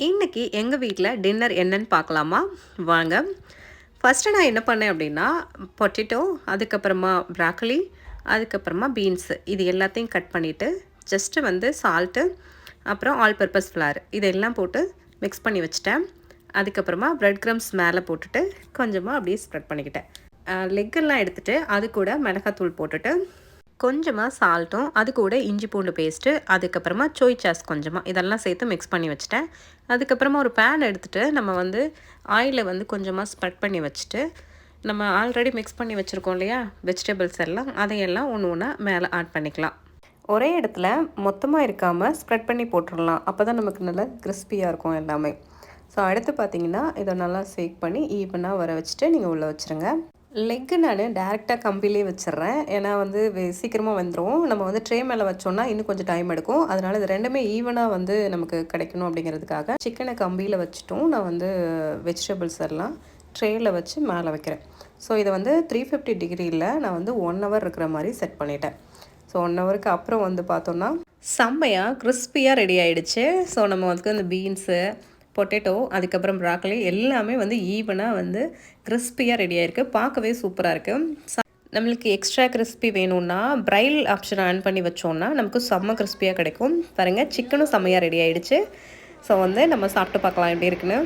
இன்னைக்கு எங்கள் வீட்டில் டின்னர் என்னன்னு பார்க்கலாமா? வாங்க. ஃபஸ்ட்டு நான் என்ன பண்ணேன் அப்படின்னா, பொட்டேட்டோ, அதுக்கப்புறமா ப்ராக்கோலி, அதுக்கப்புறமா பீன்ஸு இது எல்லாத்தையும் கட் பண்ணிவிட்டு ஜஸ்ட்டு வந்து சால்ட்டு, அப்புறம் ஆல் பர்பஸ் ஃப்ளார் இதெல்லாம் போட்டு மிக்ஸ் பண்ணி வச்சுட்டேன். அதுக்கப்புறமா பிரெட் க்ரம்ஸ் மேலே போட்டுட்டு கொஞ்சமாக அப்படியே ஸ்ப்ரெட் பண்ணிக்கிட்டேன். லெக்கெல்லாம் எடுத்துகிட்டு அது கூட மிளகாத்தூள் போட்டுட்டு கொஞ்சமாக சால்ட்டும், அது கூட இஞ்சி பூண்டு பேஸ்ட்டு, அதுக்கப்புறமா சோய் சாஸ் கொஞ்சமாக இதெல்லாம் சேர்த்து மிக்ஸ் பண்ணி வச்சுட்டேன். அதுக்கப்புறமா ஒரு பேன் எடுத்துகிட்டு நம்ம வந்து ஆயிலை வந்து கொஞ்சமாக ஸ்ப்ரெட் பண்ணி வச்சுட்டு, நம்ம ஆல்ரெடி மிக்ஸ் பண்ணி வச்சுருக்கோம் இல்லையா வெஜிடபிள்ஸ் எல்லாம், அதையெல்லாம் ஒன்று ஒன்றா மேலே ஆட் பண்ணிக்கலாம். ஒரே இடத்துல மொத்தமாக இருக்காமல் ஸ்ப்ரெட் பண்ணி போட்டுடலாம். அப்போ தான் நமக்கு நல்லா கிறிஸ்பியாக இருக்கும் எல்லாமே. ஸோ அடுத்து பார்த்தீங்கன்னா இதை நல்லா சேக் பண்ணி ஈவனாக வர வச்சுட்டு நீங்கள் உள்ளே வச்சுருங்க. லெக்கு நான் டேரெக்டாக கம்பிலே வச்சிடுறேன். ஏன்னா வந்து சீக்கிரமாக வந்துடும். நம்ம வந்து ட்ரே மேலே வச்சோன்னா இன்னும் கொஞ்சம் டைம் எடுக்கும். அதனால் இது ரெண்டுமே ஈவனாக வந்து நமக்கு கிடைக்கணும் அப்படிங்கிறதுக்காக சிக்கனை கம்பியில் வச்சுட்டும் நான் வந்து வெஜிடபிள்ஸ் எல்லாம் ட்ரேயில் வச்சு மேலே வைக்கிறேன். ஸோ இதை வந்து 350 டிகிரியில் நான் வந்து 1 ஹவர் இருக்கிற மாதிரி செட் பண்ணிட்டேன். ஸோ 1 ஹவருக்கு அப்புறம் வந்து பார்த்தோன்னா செம்மையாக கிறிஸ்பியாக ரெடி ஆகிடுச்சு. ஸோ நம்ம வந்து இந்த பீன்ஸு, பொட்டேட்டோ, அதுக்கப்புறம் ப்ராக்கோலி எல்லாமே வந்து ஈவனாக வந்து கிறிஸ்பியாக ரெடி ஆகிருக்கு. பார்க்கவே சூப்பராக இருக்குது. நம்மளுக்கு எக்ஸ்ட்ரா கிறிஸ்பி வேணும்னா பிரைல் ஆப்ஷன் ஆன் பண்ணி வச்சோன்னா நமக்கு செம்ம கிறிஸ்பியாக கிடைக்கும். பாருங்கள், சிக்கனும் செம்மையாக ரெடி ஆகிடுச்சு. ஸோ வந்து நம்ம சாப்பிட்டு பார்க்கலாம் எப்படி இருக்குன்னு.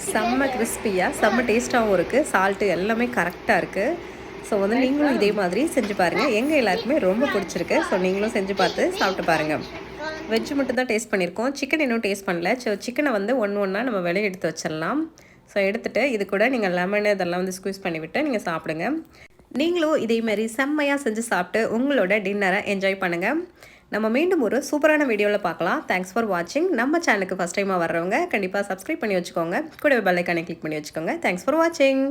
செம்ம கிறிஸ்பியாக செம்ம டேஸ்ட்டாகவும் இருக்குது. சால்ட்டு எல்லாமே கரெக்டாக இருக்குது. ஸோ வந்து நீங்களும் இதே மாதிரி செஞ்சு பாருங்கள். எங்கள் எல்லாருக்குமே ரொம்ப பிடிச்சிருக்கு. ஸோ நீங்களும் செஞ்சு பார்த்து சாப்பிட்டு பாருங்கள். வெஜ்ஜு மட்டும் தான் டேஸ்ட் பண்ணியிருக்கோம். சிக்கன் இன்னும் டேஸ்ட் பண்ணல. ஸோ சிக்கனை வந்து ஒன்றா நம்ம வெளியே எடுத்து வச்சிடலாம். ஸோ எடுத்துகிட்டு இது கூட நீங்கள் லெமன் இதெல்லாம் வந்து ஸ்குவீஸ் பண்ணிவிட்டு நீங்கள் சாப்பிடுங்க. நீங்களும் இதேமாரி செம்மையாக செஞ்சு சாப்பிட்டு உங்களோட டின்னரை என்ஜாய் பண்ணுங்கள். நம்ம மீண்டும் ஒரு சூப்பரான வீடியோவில் பார்க்கலாம். தேங்க்ஸ் ஃபார் வாட்சிங். நம்ம சேனலுக்கு ஃபஸ்ட் டைமாக வர்றவங்க கண்டிப்பாக சப்ஸ்கிரைப் பண்ணி வச்சுக்கோங்க. கூடவே பெல் ஐக்கானை கிளிக் பண்ணி வச்சுக்கோங்க. தேங்க்ஸ் ஃபார் வாட்சிங்.